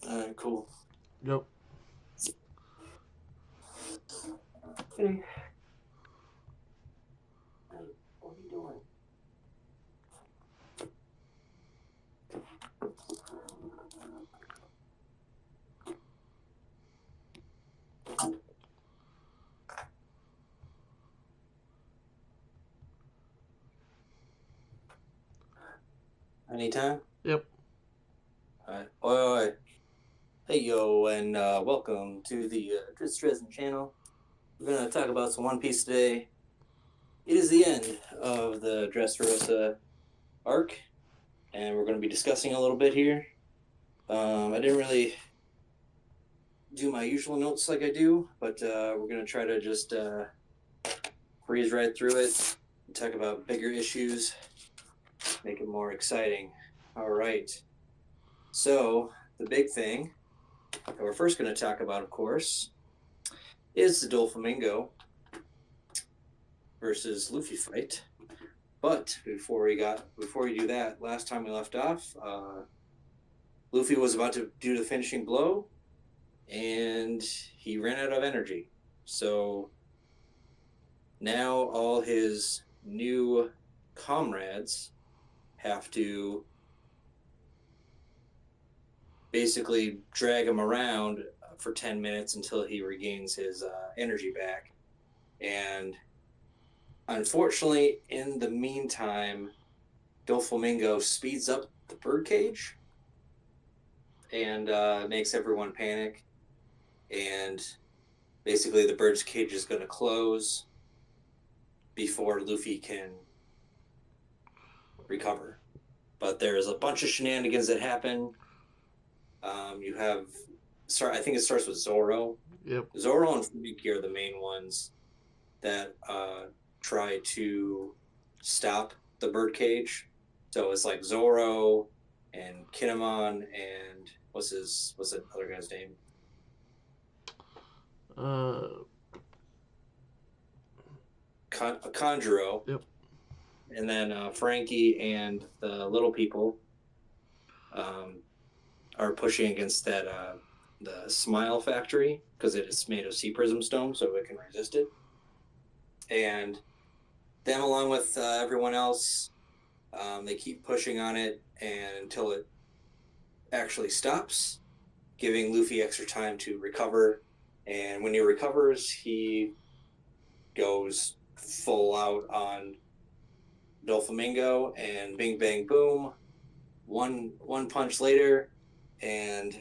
Alright, cool. Yep. Hey, what are you doing? Anytime? Yep. Alright. Oi. Hey, yo, and welcome to the Dressaroa channel. We're going to talk about some One Piece today. It is the end of the Dressaroa arc, and we're going to be discussing a little bit here. I didn't really do my usual notes like I do, but we're going to try to just breeze right through it and talk about bigger issues, make it more exciting. All right. So, the big thing that we're first going to talk about, of course, is the Doflamingo versus Luffy fight. But before we do that, last time we left off, Luffy was about to do the finishing blow, and he ran out of energy. So now all his new comrades have to basically drag him around for 10 minutes until he regains his energy back. And unfortunately, in the meantime, Doflamingo speeds up the birdcage and makes everyone panic. And basically, the bird's cage is going to close before Luffy can recover. But there's a bunch of shenanigans that happen. You have, I think it starts with Zoro. Yep. Zoro and Fubuki are the main ones that try to stop the birdcage. So it's like Zoro and Kinemon and what's that other guy's name? Uh. Conjuro. Yep. And then Frankie and the little people are pushing against that the Smile Factory because it is made of sea prism stone, so it can resist it. And them, along with everyone else, they keep pushing on it and until it actually stops, giving Luffy extra time to recover. And when he recovers, he goes full out on Doflamingo, and bing bang boom, one punch later, and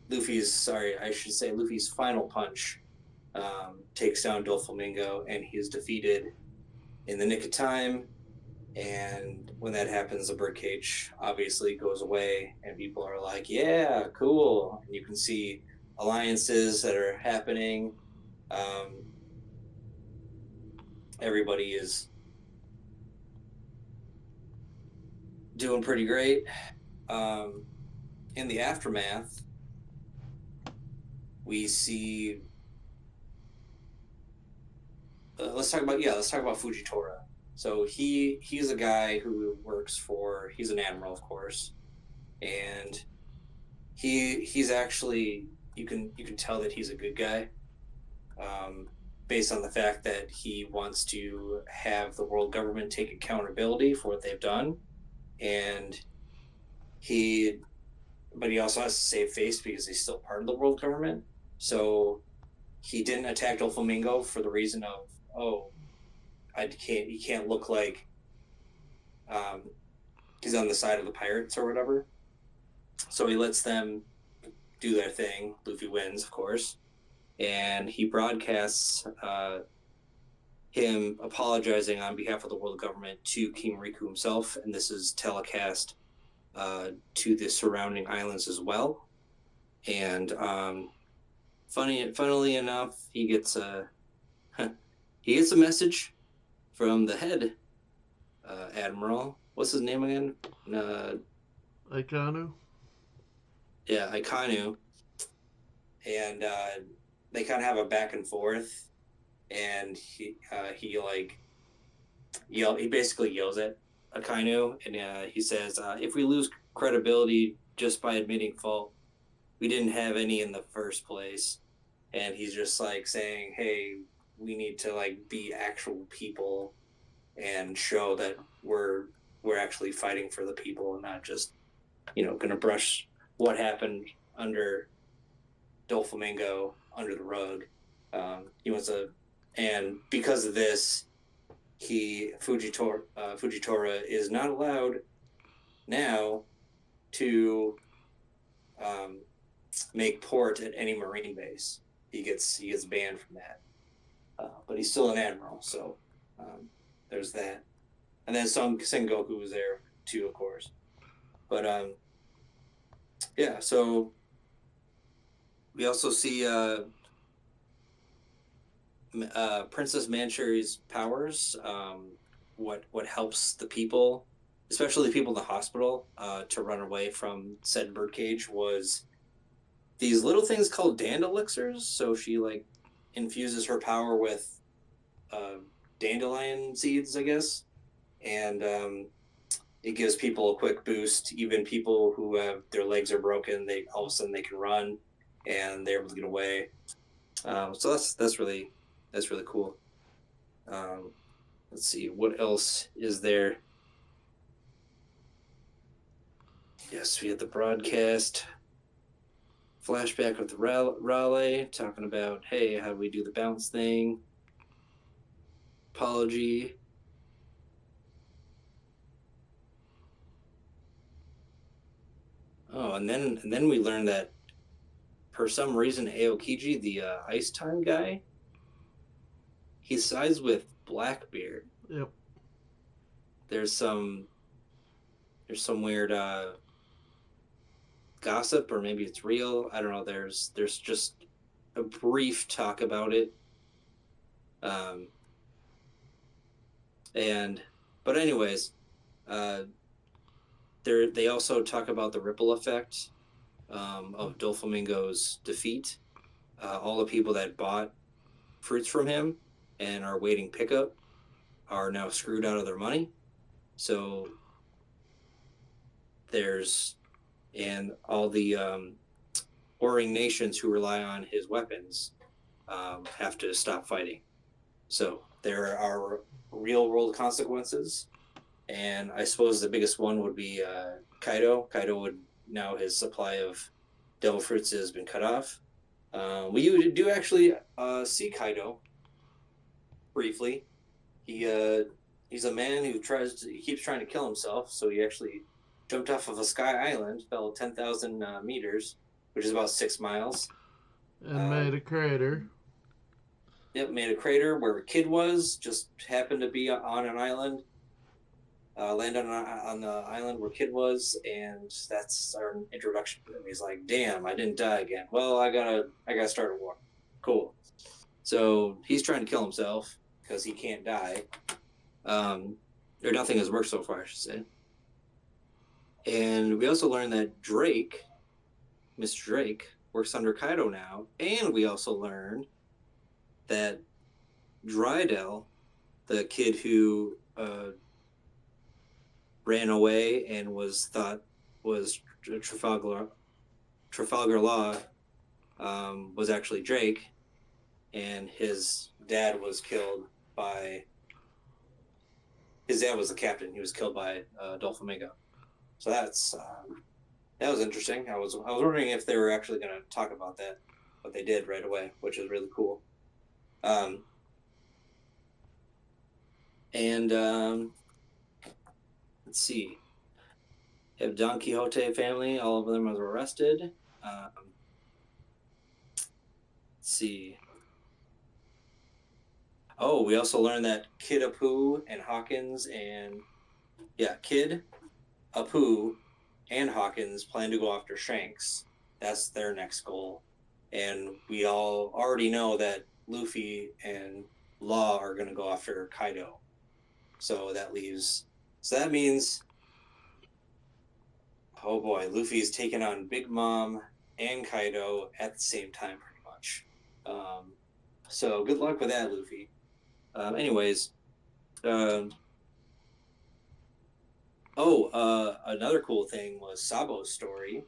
Luffy's final punch takes down Doflamingo, and he is defeated in the nick of time. And when that happens, the birdcage obviously goes away, and people are like, "Yeah, cool!" And you can see alliances that are happening. Everybody is doing pretty great. In the aftermath, we see. Let's talk about Fujitora. So he's a guy who works for. He's an admiral, of course, and he's actually you can tell that he's a good guy, based on the fact that he wants to have the world government take accountability for what they've done, and he also has to save face because he's still part of the world government. So he didn't attack Doflamingo for the reason of, oh, he can't look like he's on the side of the pirates or whatever. So he lets them do their thing. Luffy wins, of course, and he broadcasts him apologizing on behalf of the world government to King Riku himself, and this is telecast to the surrounding islands as well. And funnily enough, he gets a message from the head admiral. What's his name again? Aikanu. Yeah, Aikanu. And they kind of have a back and forth, and he basically yells at Akainu, and he says, if we lose credibility just by admitting fault. We didn't have any in the first place. And he's just like saying, hey, we need to like be actual people and show that we're actually fighting for the people and not just, gonna brush what happened under Doflamingo under the rug. He wants to, and because of this, Fujitora is not allowed now to um, make port at any Marine base. He gets banned from that, but he's still an admiral, so there's that. And then Sengoku was there too, of course. But yeah, so we also see Princess Manchuri's powers. What helps the people, especially the people in the hospital, to run away from said birdcage was these little things called dand elixirs. So she like infuses her power with dandelion seeds, I guess, and it gives people a quick boost. Even people who have their legs are broken, they all of a sudden they can run, and they're able to get away. So that's really cool. Let's see, what else is there? Yes, we had the broadcast flashback of the Raleigh talking about, hey, how do we do the bounce thing? Apology. Oh, and then we learned that for some reason Aokiji, the Ice Time guy, he sides with Blackbeard. Yep. There's some weird gossip, or maybe it's real. I don't know. There's just a brief talk about it. But anyways, they also talk about the ripple effect of Doflamingo's defeat. All the people that bought fruits from him and are waiting pickup are now screwed out of their money. So and all the warring nations who rely on his weapons have to stop fighting. So there are real world consequences, and I suppose the biggest one would be Kaido. Kaido would now, his supply of devil fruits has been cut off. We do actually see Kaido briefly. He's a man who keeps trying to kill himself. So he actually jumped off of a sky island, fell 10,000 meters, which is about 6 miles, and made a crater. Yep, made a crater where a kid was. Just happened to be on an island. Land on the island where Kid was, and that's our introduction to him. He's like, "Damn, I didn't die again. Well, I gotta start a war. Cool." So he's trying to kill himself because he can't die. Or nothing has worked so far, I should say. And we also learned that Drake, Mr. Drake, works under Kaido now, and we also learned that Drydell, the kid who ran away and was thought was Trafalgar Law, was actually Drake, and his dad was killed by. His dad was the captain. He was killed by Doflamingo. So that was interesting. I was wondering if they were actually going to talk about that, but they did right away, which is really cool. Let's see. You have Don Quixote family. All of them were arrested. Let's see. Oh, we also learned that Kid Apu and Hawkins Kid, Apu, and Hawkins plan to go after Shanks. That's their next goal. And we all already know that Luffy and Law are going to go after Kaido. So that means, oh boy, Luffy's taking on Big Mom and Kaido at the same time, pretty much. So good luck with that, Luffy. Anyways, another cool thing was Sabo's story.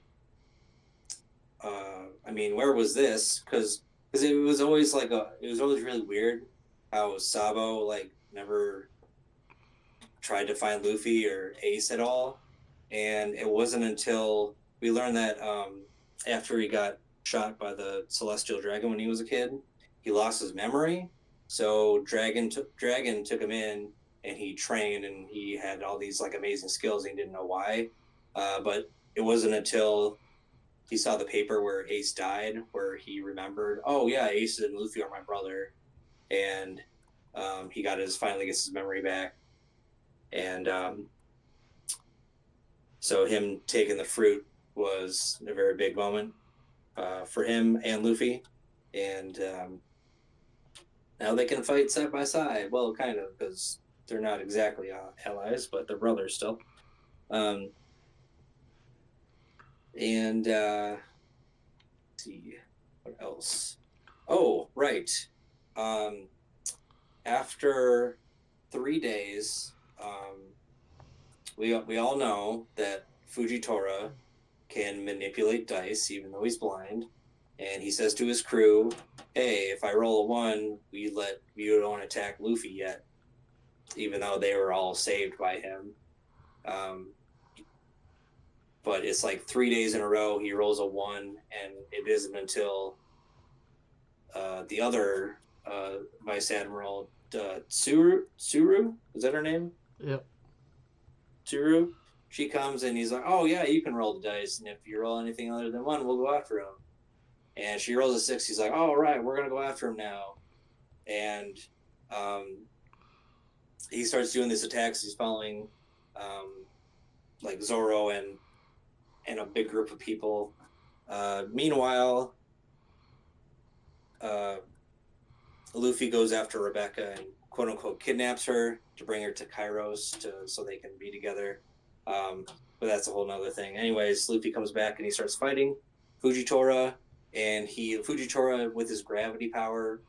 I mean, where was this? Because it was always it was always really weird how Sabo like never tried to find Luffy or Ace at all, and it wasn't until we learned that after he got shot by the celestial dragon when he was a kid, he lost his memory. So Dragon took him in, and he trained, and he had all these like amazing skills. And he didn't know why, but it wasn't until he saw the paper where Ace died, where he remembered, oh yeah, Ace and Luffy are my brother, and he finally gets his memory back, and so him taking the fruit was a very big moment for him and Luffy, and now they can fight side by side. Well, kind of, because they're not exactly allies, but they're brothers still. And let's see what else. Oh, right. Um, after 3 days, we all know that Fujitora can manipulate dice, even though he's blind. And he says to his crew, "Hey, if I roll a 1, you don't attack Luffy yet," even though they were all saved by him. But it's like 3 days in a row he rolls a 1, and it isn't until the other Vice Admiral Tsuru, is that her name? Yep. Tsuru. She comes and he's like, "Oh yeah, you can roll the dice, and if you roll anything other than 1, we'll go after him." And she rolls a 6. He's like, "Oh, all right, we're gonna go after him now." And he starts doing these attacks. He's following like Zoro and a big group of people. Meanwhile, Luffy goes after Rebecca and quote unquote kidnaps her to bring her to Kairos so they can be together. But that's a whole nother thing. Anyways, Luffy comes back and he starts fighting Fujitora, and Fujitora with his gravity power,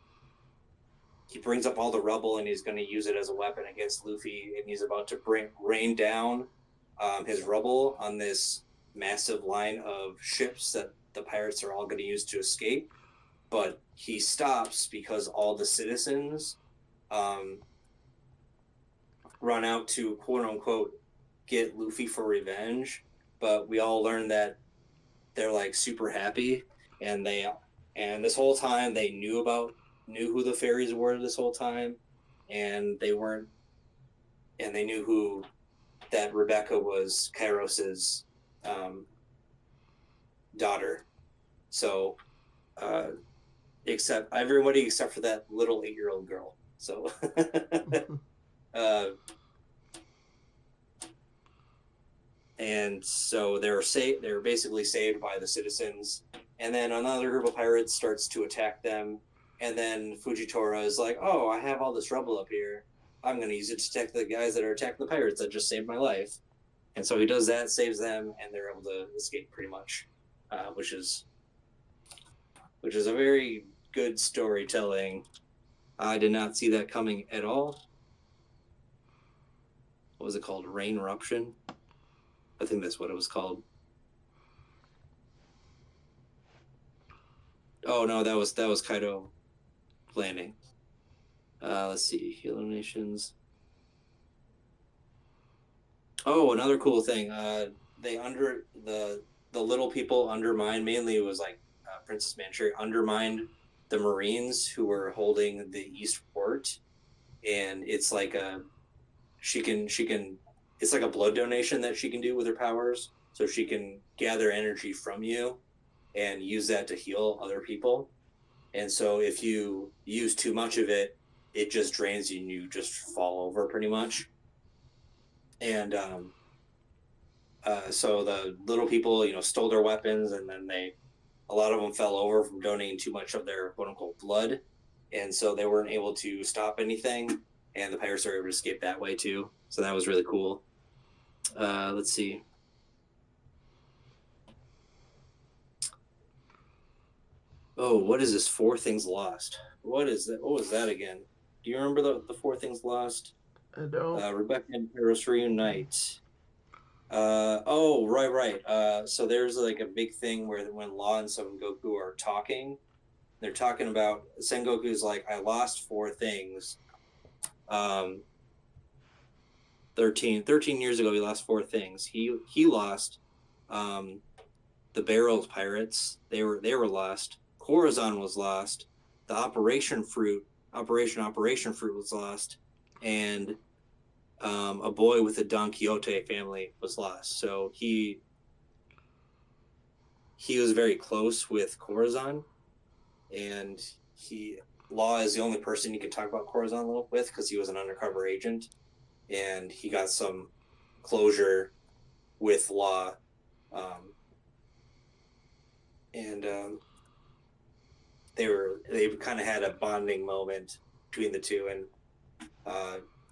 he brings up all the rubble and he's going to use it as a weapon against Luffy, and he's about to rain down his rubble on this massive line of ships that the pirates are all going to use to escape. But he stops because all the citizens run out to quote unquote get Luffy for revenge. But we all learn that they're like super happy, and this whole time they knew who the fairies were this whole time, and they knew who that Rebecca was, Kairos's daughter. So except everybody except for that little 8-year-old girl. So and so they're basically saved by the citizens, and then another group of pirates starts to attack them, and then Fujitora is like, "Oh, I have all this rubble up here, I'm going to use it to attack the guys that are attacking the pirates that just saved my life." And so he does that, saves them, and they're able to escape pretty much, which is a very good storytelling. I did not see that coming at all. What was it called? Rain Eruption? I think that's what it was called. Oh no, that was Kaido landing. Let's see, eliminations. Oh, another cool thing. They the little people undermined. Mainly, it was like Princess Manchuria undermined the Marines who were holding the East Fort, and it's like she can it's like a blood donation that she can do with her powers, so she can gather energy from you and use that to heal other people. And so if you use too much of it, it just drains you and you just fall over pretty much. And so the little people, stole their weapons, and then a lot of them fell over from donating too much of their quote unquote blood. And so they weren't able to stop anything, and the pirates were able to escape that way too. So that was really cool. Let's see. Oh, what is this? 4 things lost. What is that? What was that again? Do you remember the 4 things lost? I don't. Rebecca and Kairos reunite. Oh, right. So there's like a big thing where when Law and Son Goku are talking, they're talking about Sengoku's like, I lost four things. Um, 13 years ago, he lost four things. He lost um, the Barrels Pirates. They were lost. Corazon was lost. The Operation Fruit was lost, and a boy with the Don Quixote family was lost. So he was very close with Corazon, and he Law is the only person you can talk about Corazon with because he was an undercover agent, and he got some closure with Law, um, and they kind of had a bonding moment between the two, and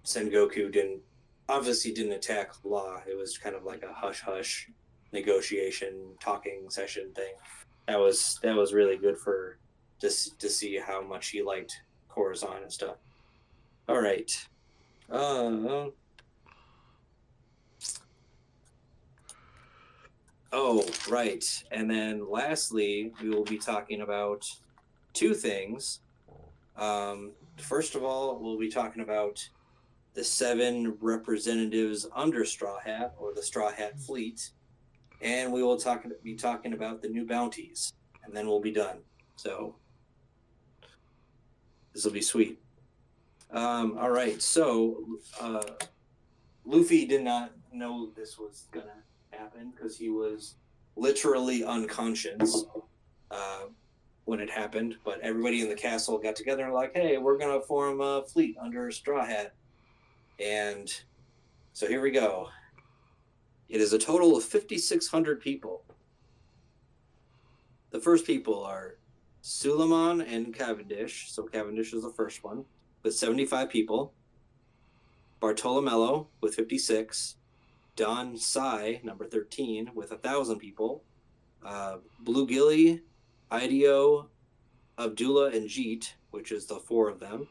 Sengoku didn't attack Law. It was kind of like a hush hush negotiation talking session thing. That was really good for just to see how much he liked Corazon and stuff. All right. Uh, oh, right. And then lastly, we will be talking about two things. First of all, we'll be talking about the 7 representatives under Straw Hat, or the Straw Hat Fleet, and we will be talking about the new bounties, and then we'll be done. So this will be sweet. All right. So Luffy did not know this was gonna happen because he was literally unconscious when it happened. But everybody in the castle got together and were like, "Hey, we're gonna form a fleet under Straw Hat," and so here we go. It is a total of 5,600 people. The first people are Suleiman and Cavendish. So Cavendish is the first one with 75 people. Bartolomeo with 56. Don Sai, number 13, with 1,000 people. Blue Gilly, Ideo, Abdullah, and Jeet, which is the 4 of them.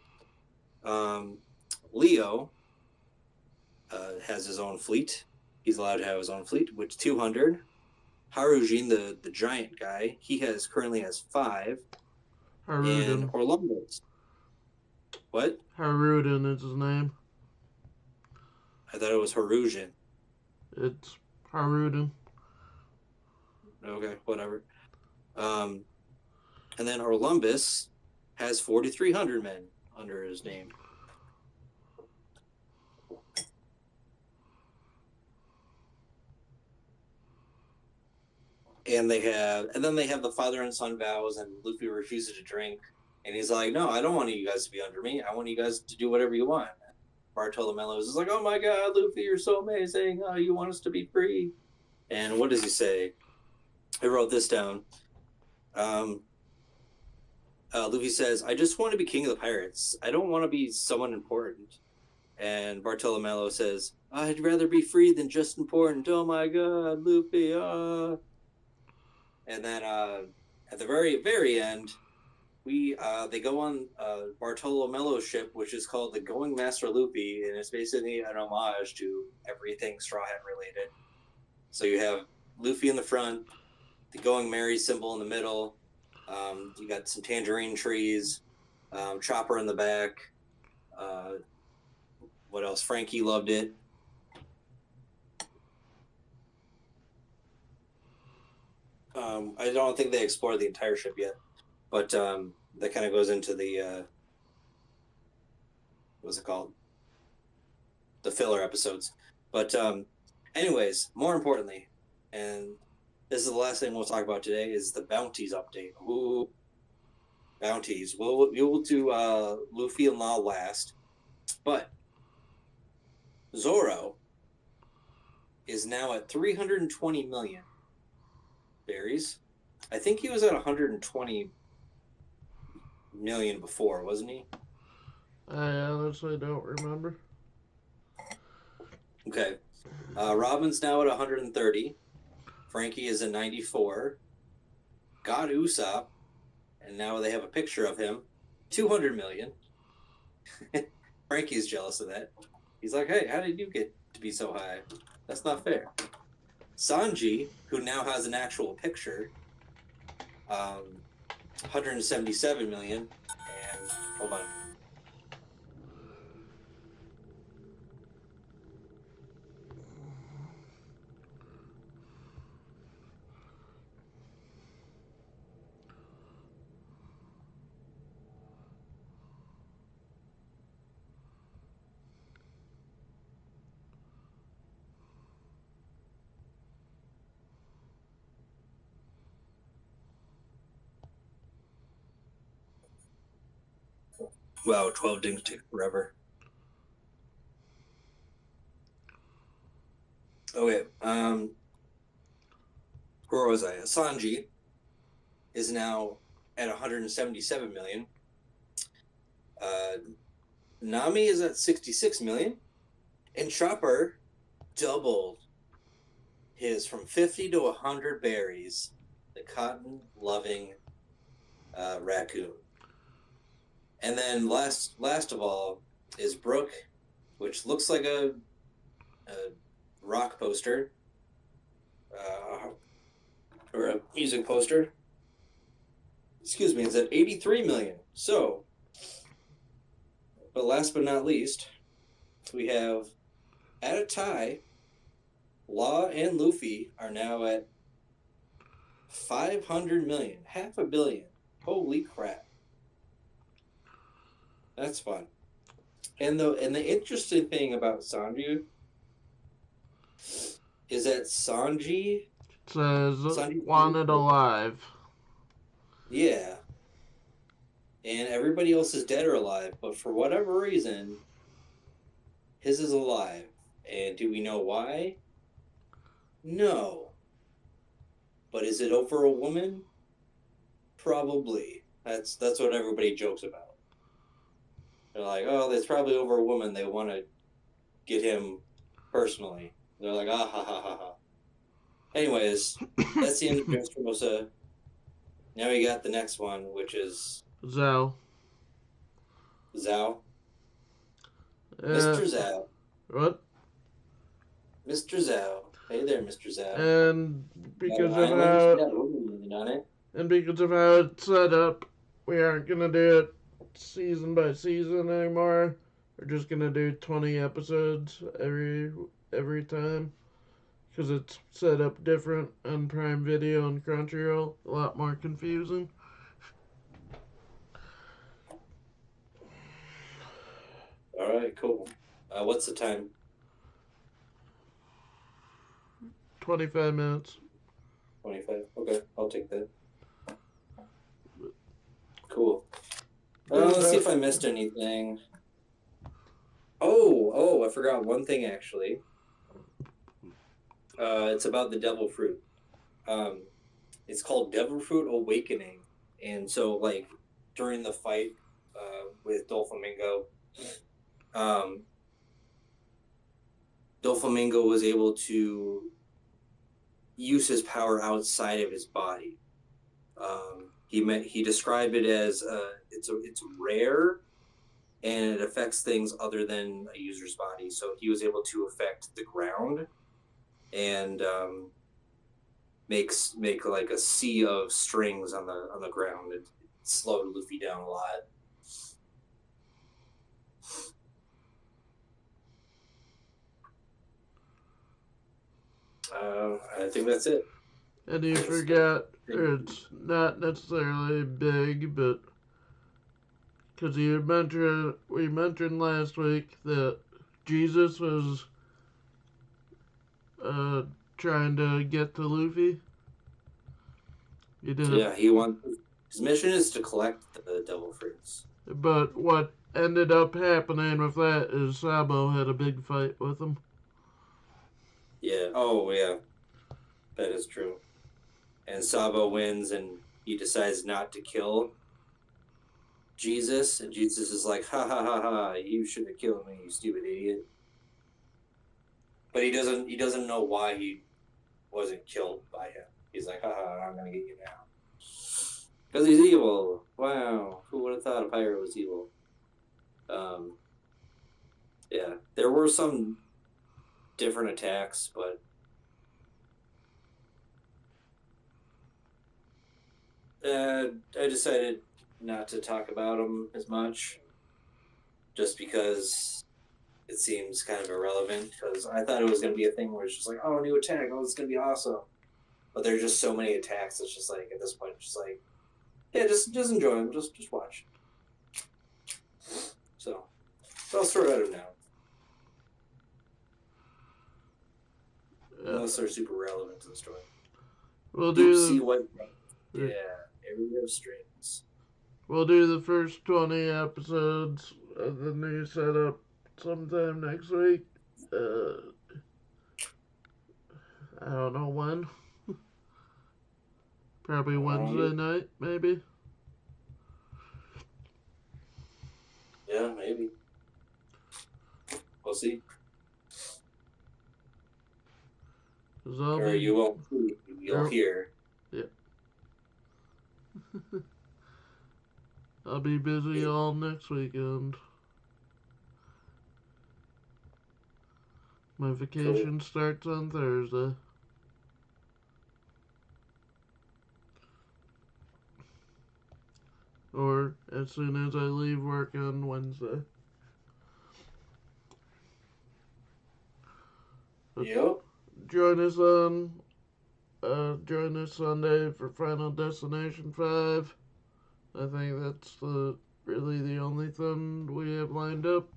Leo has his own fleet. He's allowed to have his own fleet, which 200. Harujin, the giant guy, he currently has 5. And Haruden. Orlando's. What? Haruden is his name. I thought it was Harujin. It's Haruden. Okay, whatever. And then Orlumbus has 4,300 men under his name. And then they have the father and son vows, and Luffy refuses to drink, and he's like, "No, I don't want you guys to be under me. I want you guys to do whatever you want." Bartolomeo is like, "Oh my God, Luffy, you're so amazing. You want us to be free." And what does he say? I wrote this down. Luffy says, "I just want to be king of the pirates. I don't want to be someone important." And Bartolomeo says, "I'd rather be free than just important. Oh my God, Luffy, And then at the very end, they go on Bartolomeo's ship, which is called the Going Master Luffy, and it's basically an homage to everything Straw Hat related. So you have Luffy in the front, the Going Merry symbol in the middle. You got some tangerine trees, Chopper in the back. What else? Frankie loved it. I don't think they explored the entire ship yet, but that kind of goes into the what's it called? The filler episodes. But anyways, more importantly, and this is the last thing we'll talk about today, is the bounties update. Ooh, bounties. We will do Luffy and Law last, but Zoro is now at 320 million berries. I think he was at 120 million before, wasn't he? I honestly don't remember. Okay. Robin's now at 130. Frankie is at 94. God Usopp, and now they have a picture of him, 200 million. Frankie's jealous of that. He's like, "Hey, how did you get to be so high. That's not fair. Sanji, who now has an actual picture, 177 million. And hold on. Wow, 12 didn't take forever. Okay, where was I? Sanji is now at 177 million. Nami is at 66 million. And Chopper doubled his from 50 to 100 berries. The cotton-loving raccoon. And then last of all is Brooke, which looks like a rock poster or a music poster. Excuse me, it's at 83 million. So, but last but not least, we have at a tie, Law and Luffy are now at 500 million, half a billion. Holy crap. That's fun. And the interesting thing about Sanji is that Sanji says wanted alive. Yeah. And everybody else is dead or alive, but for whatever reason, his is alive. And do we know why? No. But is it over a woman? Probably. That's what everybody jokes about. They're like, oh, that's probably over a woman. They want to get him personally. They're like, ah, ha, ha, ha, ha. Anyways, that's the end of Dressaroa. Now we got the next one, which is Zhao. Zhao. Mr. Zhao. What? Mr. Zhao. Hey there, Mr. Zhao. And because of how it's set up, we aren't gonna do it season by season anymore. We're just gonna do 20 episodes every time, because it's set up different on Prime Video and Crunchyroll. A lot more confusing. All right, cool. What's the time? 25 minutes. 25. Okay, I'll take that. Cool. Let's see if I missed anything. Oh, I forgot one thing actually. It's about the devil fruit. It's called Devil Fruit Awakening, and so like during the fight with Doflamingo, Doflamingo was able to use his power outside of his body. He described it as it's rare, and it affects things other than a user's body. So he was able to affect the ground and make like a sea of strings on the ground. It slowed Luffy down a lot. I think that's it. And you forgot it's not necessarily big, but because we mentioned last week that Jesus was trying to get to Luffy. His mission is to collect the devil fruits. But what ended up happening with that is Sabo had a big fight with him. Yeah. Oh, yeah. That is true. And Sabo wins, and he decides not to kill Jesus, and Jesus is like, ha ha ha ha, you should have killed me, you stupid idiot. But he doesn't know why he wasn't killed by him. He's like, ha ha, I'm gonna get you now. Because he's evil. Wow. Who would have thought a pirate was evil? Yeah. There were some different attacks, but I decided not to talk about them as much, just because it seems kind of irrelevant. Because I thought it was going to be a thing where it's just like, oh, new attack, oh, it's going to be awesome. But there's just so many attacks. It's just like at this point, just like, yeah, just enjoy them, just watch. So I'll throw it at them now, unless they're super relevant to the story. We'll Oopsie, do what? the, Yeah, area of strings. we'll do the first 20 episodes of the new setup sometime next week. I don't know when. Probably Wednesday night, maybe. Yeah, maybe. We'll see. Or you won't see, you'll hear. Yeah. I'll be busy all next weekend. My vacation starts on Thursday. Or as soon as I leave work on Wednesday. But Yep. join us Sunday for Final Destination 5. I think that's really the only thing we have lined up.